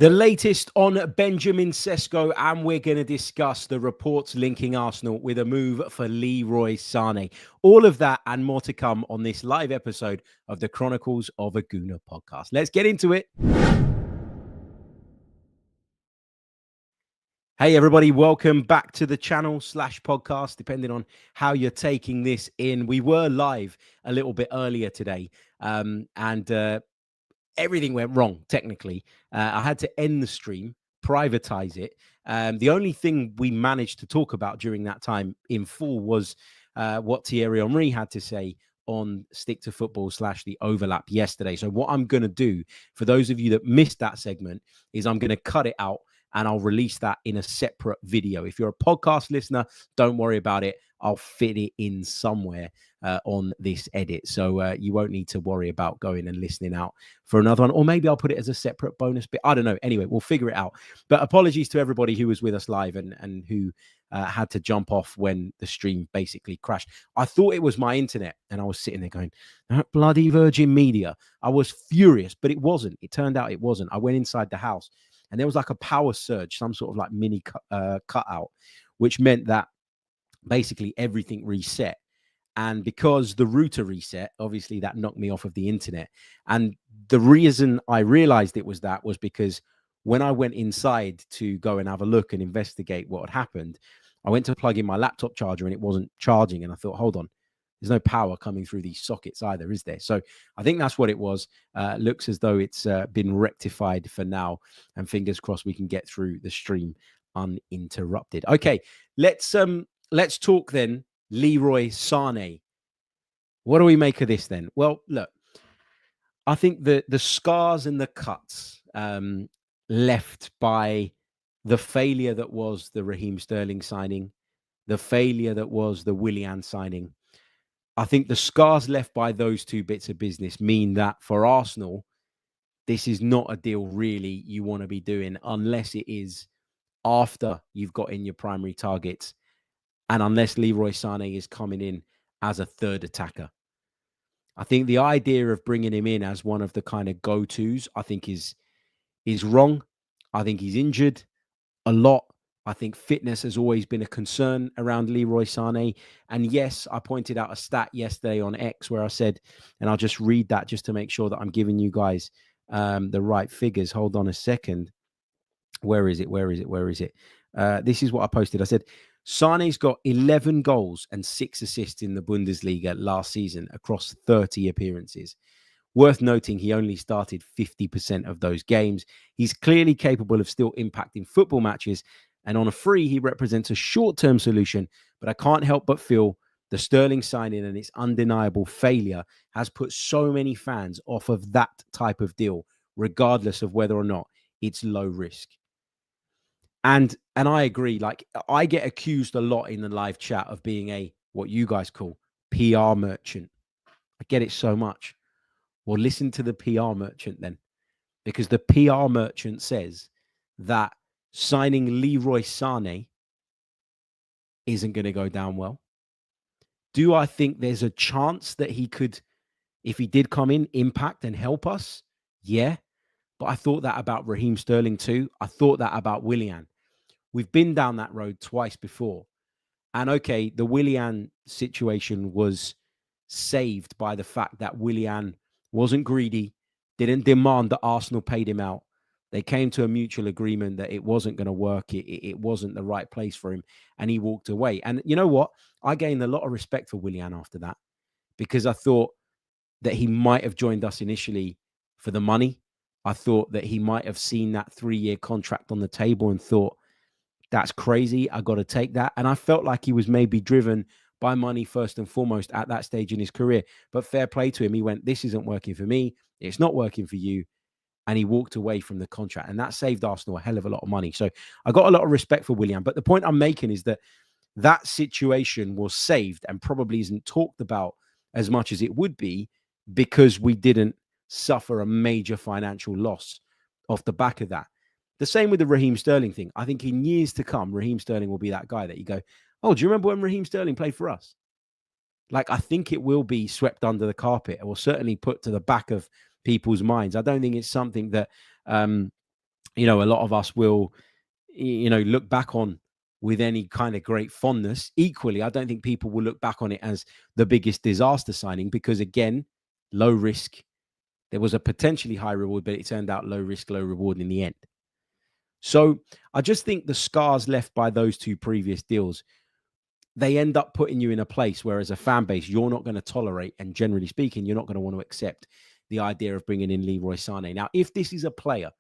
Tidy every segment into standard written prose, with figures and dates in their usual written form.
The latest on Benjamin Sesko, and we're going to discuss the reports linking Arsenal with a move for Leroy Sane. All of that and more to come on this live episode of the Chronicles of a Gooner podcast. Let's get into it. Hey, everybody, welcome back to the channel / podcast, depending on how you're taking this in. We were live a little bit earlier today, and everything went wrong, technically. I had to end the stream, privatize it. The only thing we managed to talk about during that time in full was what Thierry Henry had to say on Stick to Football / the overlap yesterday. So what I'm going to do, for those of you that missed that segment, is I'm going to cut it out and I'll release that in a separate video. If you're a podcast listener, don't worry about it. I'll fit it in somewhere on this edit. So you won't need to worry about going and listening out for another one. Or maybe I'll put it as a separate bonus bit. I don't know. Anyway, we'll figure it out. But apologies to everybody who was with us live and who had to jump off when the stream basically crashed. I thought it was my internet, and I was sitting there going, that bloody Virgin Media. I was furious, but it wasn't. It turned out it wasn't. I went inside the house, and there was like a power surge, some sort of like mini cutout, which meant that basically everything reset. And because the router reset, obviously that knocked me off of the internet. And the reason I realized it was that was because when I went inside to go and have a look and investigate what had happened, I went to plug in my laptop charger and it wasn't charging. And I thought, hold on, there's no power coming through these sockets either, is there? So I think that's what it was. Looks as though it's been rectified for now. And fingers crossed we can get through the stream uninterrupted. Okay, let's talk then. Leroy Sane. What do we make of this then? Well, look, I think the scars and the cuts left by the failure that was the Raheem Sterling signing, the failure that was the Willian signing, I think the scars left by those two bits of business mean that for Arsenal, this is not a deal really you want to be doing unless it is after you've got in your primary targets and unless Leroy Sane is coming in as a third attacker. I think the idea of bringing him in as one of the kind of go-tos, I think is wrong. I think he's injured a lot. I think fitness has always been a concern around Leroy Sane. And yes, I pointed out a stat yesterday on X where I said, and I'll just read that just to make sure that I'm giving you guys the right figures. Hold on a second. Where is it? This is what I posted. I said, Sane's got 11 goals and 6 assists in the Bundesliga last season across 30 appearances. Worth noting, he only started 50% of those games. He's clearly capable of still impacting football matches. And on a free, he represents a short-term solution. But I can't help but feel the Sterling signing and its undeniable failure has put so many fans off of that type of deal, regardless of whether or not it's low risk. And I agree. Like, I get accused a lot in the live chat of being what you guys call PR merchant. I get it so much. Well, listen to the PR merchant then, because the PR merchant says that signing Leroy Sane isn't going to go down well. Do I think there's a chance that he could, if he did come in, impact and help us? Yeah. But I thought that about Raheem Sterling too. I thought that about Willian. We've been down that road twice before. And okay, the Willian situation was saved by the fact that Willian wasn't greedy, didn't demand that Arsenal paid him out. They came to a mutual agreement that it wasn't going to work. It wasn't the right place for him. And he walked away. And you know what? I gained a lot of respect for Willian after that, because I thought that he might have joined us initially for the money. I thought that he might have seen that 3-year contract on the table and thought, that's crazy. I got to take that. And I felt like he was maybe driven by money first and foremost at that stage in his career. But fair play to him. He went, this isn't working for me. It's not working for you. And he walked away from the contract. And that saved Arsenal a hell of a lot of money. So I got a lot of respect for Willian. But the point I'm making is that that situation was saved and probably isn't talked about as much as it would be because we didn't suffer a major financial loss off the back of that. The same with the Raheem Sterling thing. I think in years to come, Raheem Sterling will be that guy that you go, oh, do you remember when Raheem Sterling played for us? Like, I think it will be swept under the carpet or certainly put to the back of people's minds. I don't think it's something that a lot of us will, look back on with any kind of great fondness. Equally, I don't think people will look back on it as the biggest disaster signing because, again, low risk. There was a potentially high reward, but it turned out low risk, low reward in the end. So I just think the scars left by those two previous deals, they end up putting you in a place where, as a fan base, you're not going to tolerate, and generally speaking, you're not going to want to accept the idea of bringing in Leroy Sane. Now, if this is a player,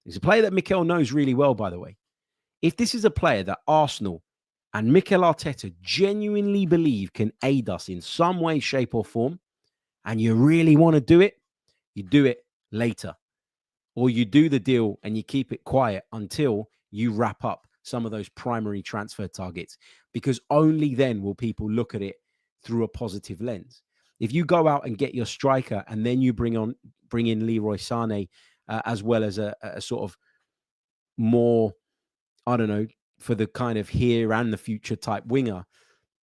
it's a player that Mikel knows really well, by the way. If this is a player that Arsenal and Mikel Arteta genuinely believe can aid us in some way, shape, or form, and you really want to do it, you do it later. Or you do the deal and you keep it quiet until you wrap up some of those primary transfer targets, because only then will people look at it through a positive lens. If you go out and get your striker and then you bring in Leroy Sane as well as a sort of more, I don't know, for the kind of here and the future type winger,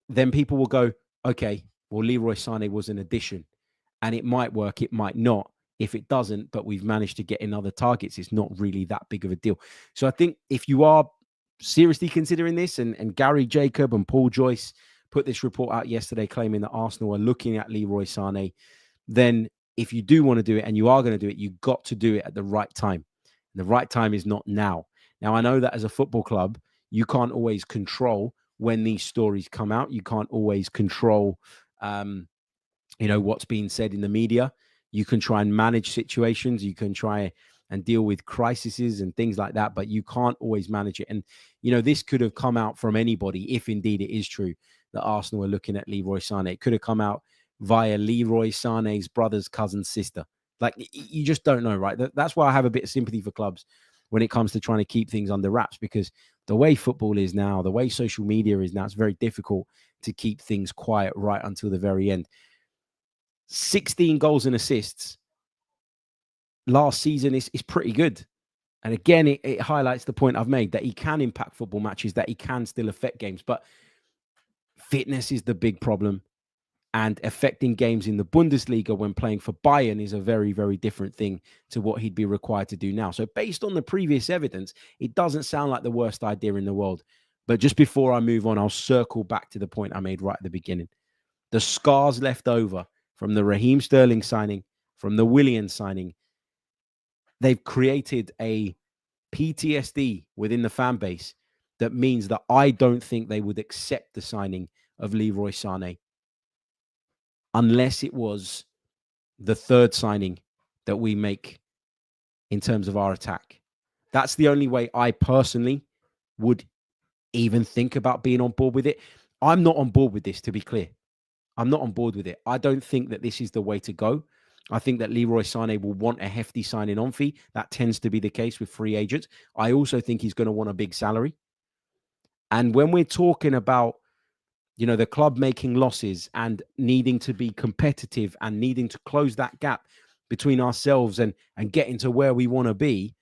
then people will go, okay, well, Leroy Sane was an addition and it might work, it might not. If it doesn't, but we've managed to get in other targets, it's not really that big of a deal. So I think if you are seriously considering this, and Gary Jacob and Paul Joyce put this report out yesterday claiming that Arsenal are looking at Leroy Sane, then if you do want to do it and you are going to do it, you've got to do it at the right time. And the right time is not now. Now, I know that as a football club, you can't always control when these stories come out. You can't always control, what's being said in the media. You can try and manage situations. You can try and deal with crises and things like that, but you can't always manage it. And, this could have come out from anybody if indeed it is true that Arsenal are looking at Leroy Sane. It could have come out via Leroy Sane's brother's cousin's sister. Like, you just don't know, right? That's why I have a bit of sympathy for clubs when it comes to trying to keep things under wraps, because the way football is now, the way social media is now, it's very difficult to keep things quiet right until the very end. 16 goals and assists last season is pretty good. And again, it highlights the point I've made that he can impact football matches, that he can still affect games. But fitness is the big problem. And affecting games in the Bundesliga when playing for Bayern is a very, very different thing to what he'd be required to do now. So based on the previous evidence, it doesn't sound like the worst idea in the world. But just before I move on, I'll circle back to the point I made right at the beginning. The scars left over from the Raheem Sterling signing, from the Willian signing, they've created a PTSD within the fan base that means that I don't think they would accept the signing of Leroy Sane unless it was the third signing that we make in terms of our attack. That's the only way I personally would even think about being on board with it. I'm not on board with this, to be clear. I'm not on board with it. I don't think that this is the way to go. I think that Leroy Sane will want a hefty signing on fee. That tends to be the case with free agents. I also think he's going to want a big salary. And when we're talking about, the club making losses and needing to be competitive and needing to close that gap between ourselves and getting to where we want to be,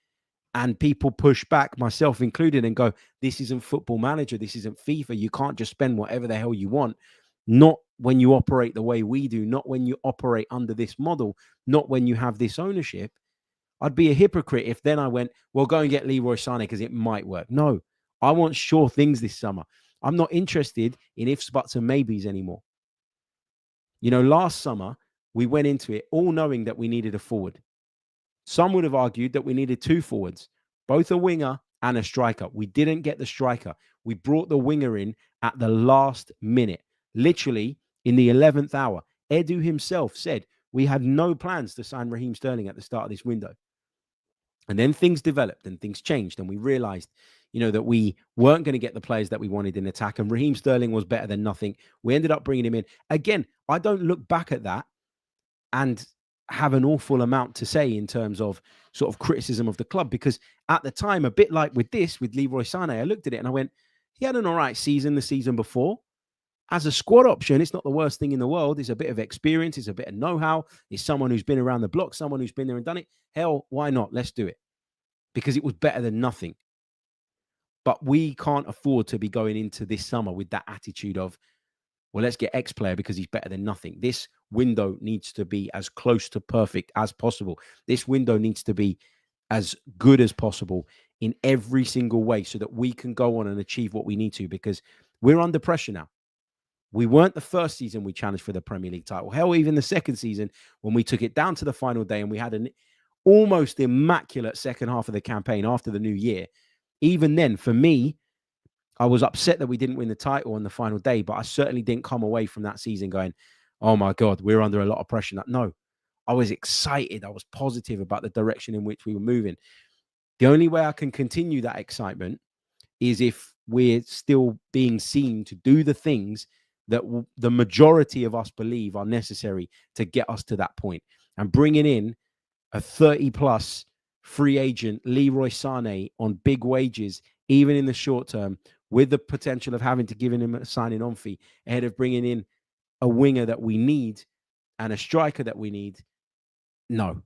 and people push back, myself included, and go, this isn't Football Manager, this isn't FIFA. You can't just spend whatever the hell you want. Not when you operate the way we do, not when you operate under this model, not when you have this ownership. I'd be a hypocrite if then I went, well, go and get Leroy Sane because it might work. No, I want sure things this summer. I'm not interested in ifs, buts, and maybes anymore. Last summer, we went into it all knowing that we needed a forward. Some would have argued that we needed two forwards, both a winger and a striker. We didn't get the striker. We brought the winger in at the last minute, literally in the 11th hour. Edu himself said we had no plans to sign Raheem Sterling at the start of this window. And then things developed and things changed, and we realized, that we weren't going to get the players that we wanted in attack, and Raheem Sterling was better than nothing. We ended up bringing him in. Again, I don't look back at that and have an awful amount to say in terms of sort of criticism of the club, because at the time, a bit like with Leroy Sane, I looked at it and I went, he had an all right season the season before. As a squad option, it's not the worst thing in the world. It's a bit of experience. It's a bit of know-how. It's someone who's been around the block, someone who's been there and done it. Hell, why not? Let's do it. Because it was better than nothing. But we can't afford to be going into this summer with that attitude of, well, let's get X player because he's better than nothing. This window needs to be as close to perfect as possible. This window needs to be as good as possible in every single way so that we can go on and achieve what we need to, because we're under pressure now. We weren't the first season we challenged for the Premier League title. Hell, even the second season when we took it down to the final day and we had an almost immaculate second half of the campaign after the new year. Even then, for me, I was upset that we didn't win the title on the final day, but I certainly didn't come away from that season going, oh my God, we're under a lot of pressure. No, I was excited. I was positive about the direction in which we were moving. The only way I can continue that excitement is if we're still being seen to do the things that the majority of us believe are necessary to get us to that point. And bringing in a 30-plus free agent, Leroy Sane, on big wages, even in the short term, with the potential of having to give him a signing-on fee, ahead of bringing in a winger that we need and a striker that we need. No.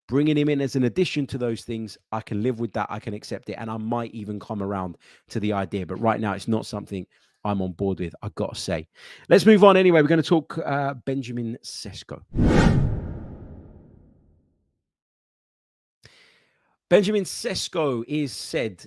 Bringing him in as an addition to those things, I can live with that. I can accept it. And I might even come around to the idea. But right now, it's not something I'm on board with, I've got to say. Let's move on anyway. We're going to talk Benjamin Sesko. Benjamin Sesko is said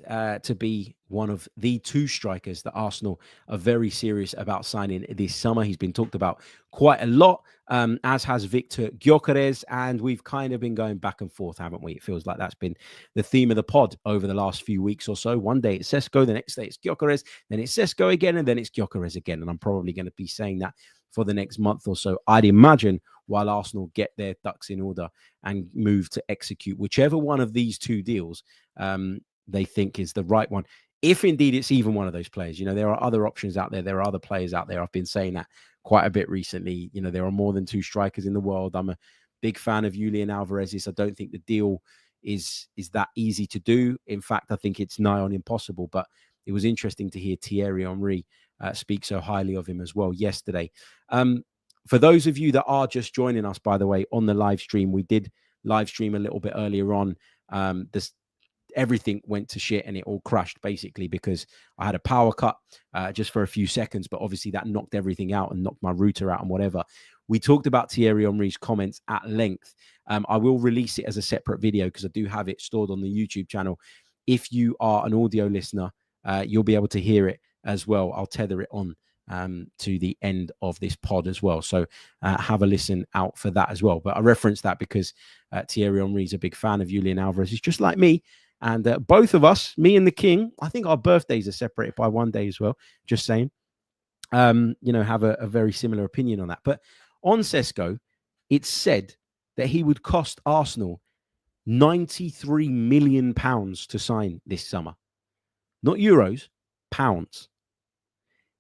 to be one of the two strikers that Arsenal are very serious about signing this summer. He's been talked about quite a lot, as has Victor Gyökeres, and we've kind of been going back and forth, haven't we? It feels like that's been the theme of the pod over the last few weeks or so. One day it's Sesko, the next day it's Gyökeres, then it's Sesko again, and then it's Gyökeres again. And I'm probably going to be saying that for the next month or so, I'd imagine, while Arsenal get their ducks in order and move to execute whichever one of these two deals they think is the right one. If indeed it's even one of those players. There are other options out there. There are other players out there. I've been saying that quite a bit recently. There are more than two strikers in the world. I'm a big fan of Julian Alvarez's. I don't think the deal is that easy to do. In fact, I think it's nigh on impossible. But it was interesting to hear Thierry Henry speak so highly of him as well yesterday. For those of you that are just joining us, by the way, on the live stream, we did live stream a little bit earlier on. Everything went to shit and it all crashed basically because I had a power cut just for a few seconds, but obviously that knocked everything out and knocked my router out and whatever. We talked about Thierry Henry's comments at length. I will release it as a separate video because I do have it stored on the YouTube channel. If you are an audio listener, you'll be able to hear it as well. I'll tether it on to the end of this pod as well. So have a listen out for that as well. But I reference that because Thierry Henry is a big fan of Julian Alvarez. He's just like me. And both of us, me and the King, I think our birthdays are separated by one day as well. Just saying, have a very similar opinion on that. But on Sesko, it's said that he would cost Arsenal £93 million to sign this summer. Not euros, pounds.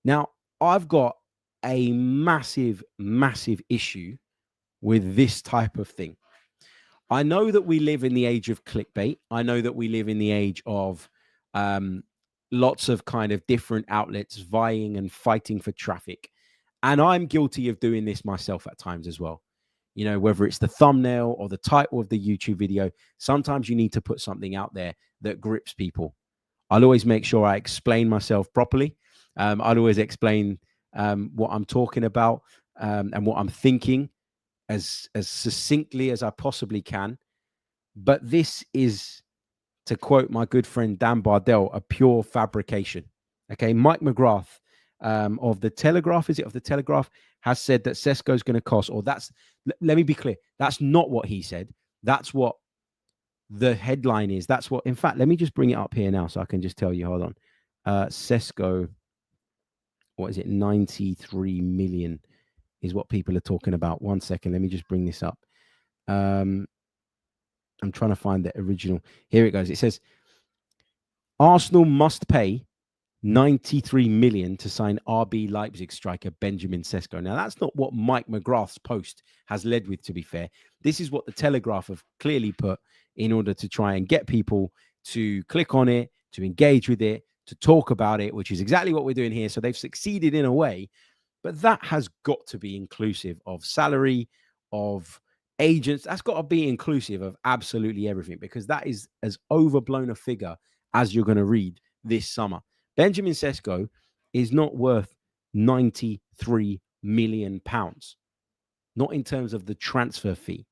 Now, I've got a massive, massive issue with this type of thing. I know that we live in the age of clickbait. I know that we live in the age of lots of kind of different outlets vying and fighting for traffic. And I'm guilty of doing this myself at times as well. Whether it's the thumbnail or the title of the YouTube video, sometimes you need to put something out there that grips people. I'll always make sure I explain myself properly. I'll always explain what I'm talking about and what I'm thinking as succinctly as I possibly can. But this is, to quote my good friend Dan Bardell, a pure fabrication. Okay, Mike McGrath of the Telegraph, has said that Sesko is going to cost, or let me be clear, that's not what he said. That's what the headline is. That's what, in fact, let me just bring it up here now so I can just tell you. Hold on. Sesko, what is it? 93 million is what people are talking about. 1 second. Let me just bring this up. I'm trying to find the original. Here it goes. It says, Arsenal must pay 93 million to sign RB Leipzig striker Benjamin Sesko. Now, that's not what Mike McGrath's post has led with, to be fair. This is what the Telegraph have clearly put in order to try and get people to click on it, to engage with it, to talk about it, which is exactly what we're doing here. So they've succeeded in a way, but that has got to be inclusive of salary, of agents. That's got to be inclusive of absolutely everything, because that is as overblown a figure as you're going to read this summer. Benjamin Sesko is not worth 93 million pounds, not in terms of the transfer fee.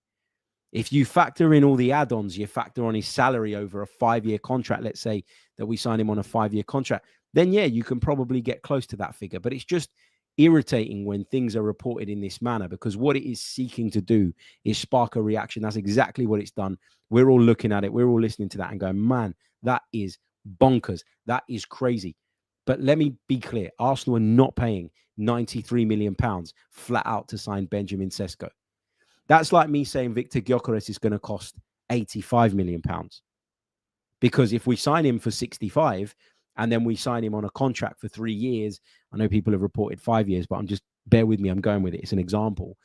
If you factor in all the add-ons, you factor on his salary over a 5-year contract, let's say that we sign him on a 5-year contract, then yeah, you can probably get close to that figure. But it's just irritating when things are reported in this manner, because what it is seeking to do is spark a reaction. That's exactly what it's done. We're all looking at it. We're all listening to that and going, man, that is bonkers. That is crazy. But let me be clear. Arsenal are not paying £93 million flat out to sign Benjamin Sesko. That's like me saying Victor Gyökeres is going to cost £85 million. Because if we sign him for 65 and then we sign him on a contract for 3 years, I know people have reported 5 years, but bear with me, I'm going with it. It's an example.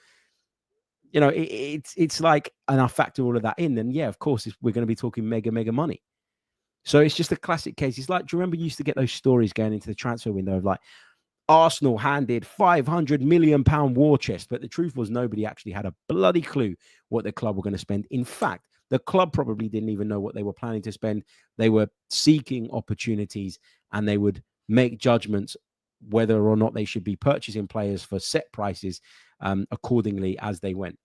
You know, it's like, and I factor all of that in, then yeah, of course, we're going to be talking mega money. So it's just a classic case. It's like, do you remember you used to get those stories going into the transfer window of like, Arsenal handed £500 million war chest, but the truth was nobody actually had a bloody clue what the club were going to spend. In fact, the club probably didn't even know what they were planning to spend. They were seeking opportunities and they would make judgments whether or not they should be purchasing players for set prices accordingly as they went.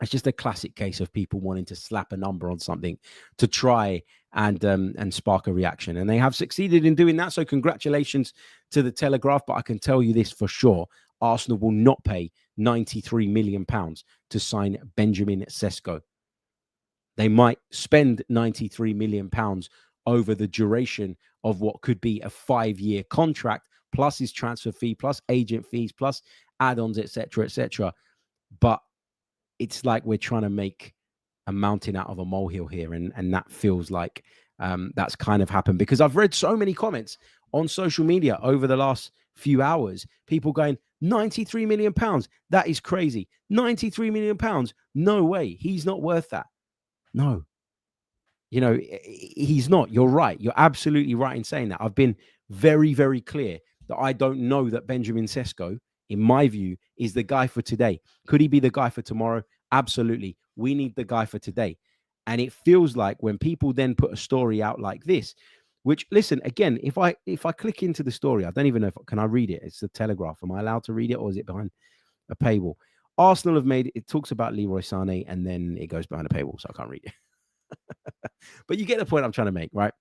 It's just a classic case of people wanting to slap a number on something to try and spark a reaction. And they have succeeded in doing that. So congratulations to the Telegraph. But I can tell you this for sure. Arsenal will not pay £93 million to sign Benjamin Sesko. They might spend £93 million over the duration of what could be a 5-year contract, plus his transfer fee, plus agent fees, plus add-ons, etc., etc. But it's like we're trying to make a mountain out of a molehill here. And that feels like that's kind of happened, because I've read so many comments on social media over the last few hours, people going, £93 million, that is crazy. £93 million, no way, he's not worth that. No, you know, he's not. You're right. You're absolutely right in saying that. I've been very, very clear that I don't know that Benjamin Sesko, in my view, is the guy for today. Could he be the guy for tomorrow? Absolutely. We need the guy for today. And it feels like when people then put a story out like this, which, listen, again, if I click into the story, I don't even know can I read it? It's the Telegraph. Am I allowed to read it, or is it behind a paywall? Arsenal have made it talks about Leroy Sane and then it goes behind a paywall, so I can't read it. But you get the point I'm trying to make, right?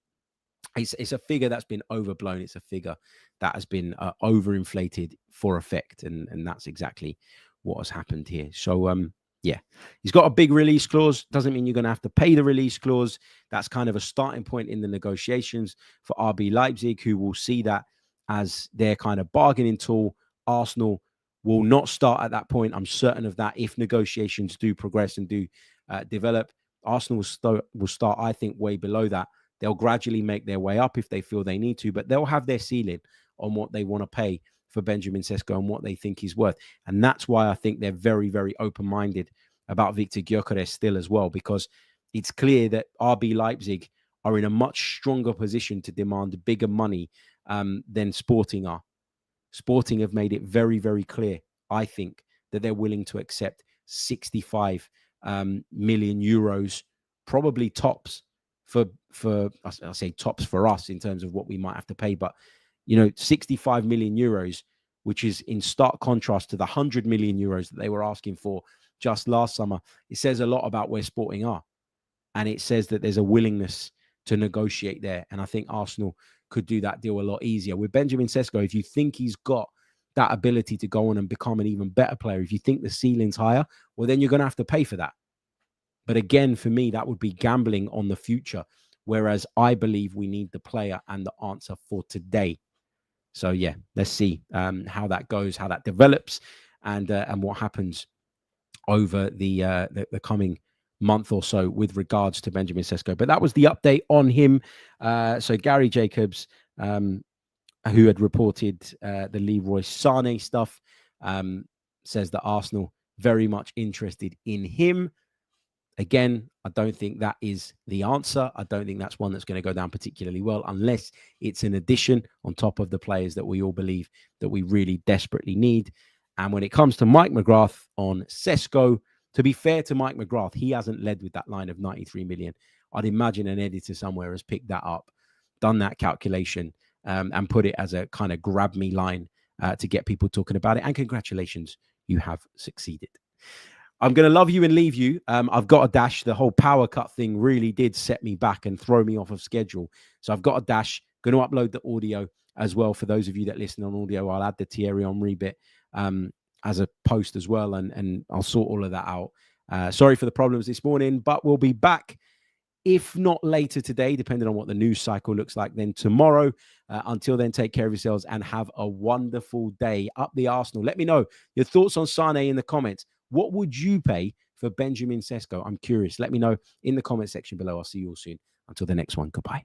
It's a figure that's been overblown. It's a figure that has been overinflated for effect, and that's exactly what has happened here. So yeah, he's got a big release clause. Doesn't mean you're going to have to pay the release clause. That's kind of a starting point in the negotiations for RB Leipzig, who will see that as their kind of bargaining tool. Arsenal will not start at that point. I'm certain of that. If negotiations do progress and do develop, Arsenal will start, I think, way below that. They'll gradually make their way up if they feel they need to, but they'll have their ceiling on what they want to pay for Benjamin Sesko and what they think he's worth. And that's why I think they're very, very open-minded about Victor Gyökeres still as well, because it's clear that RB Leipzig are in a much stronger position to demand bigger money than Sporting are. Sporting have made it very, very clear, I think, that they're willing to accept 65 million euros, probably tops for I'll say tops for us in terms of what we might have to pay. But, 65 million euros, which is in stark contrast to the 100 million euros that they were asking for just last summer. It says a lot about where Sporting are. And it says that there's a willingness to negotiate there. And I think Arsenal could do that deal a lot easier. With Benjamin Sesko, if you think he's got that ability to go on and become an even better player, if you think the ceiling's higher, well, then you're going to have to pay for that. But again, for me, that would be gambling on the future, whereas I believe we need the player and the answer for today. So, yeah, let's see how that goes, how that develops, and what happens over the coming month or so with regards to Benjamin Sesko. But that was the update on him. So Gary Jacobs, who had reported the Leroy Sane stuff, says that Arsenal very much interested in him. Again, I don't think that is the answer. I don't think that's one that's going to go down particularly well unless it's an addition on top of the players that we all believe that we really desperately need. And when it comes to Mike McGrath on Sesko, to be fair to Mike McGrath, he hasn't led with that line of 93 million. I'd imagine an editor somewhere has picked that up, done that calculation, and put it as a kind of grab me line to get people talking about it. And congratulations, you have succeeded. I'm going to love you and leave you. I've got a dash. The whole power cut thing really did set me back and throw me off of schedule. So I've got a dash. Going to upload the audio as well. For those of you that listen on audio, I'll add the Thierry Henry bit as a post as well, and I'll sort all of that out. Sorry for the problems this morning, but we'll be back, if not later today, depending on what the news cycle looks like, then tomorrow. Until then, take care of yourselves and have a wonderful day. Up the Arsenal. Let me know your thoughts on Sane in the comments. What would you pay for Benjamin Sesko? I'm curious. Let me know in the comment section below. I'll see you all soon. Until the next one, goodbye.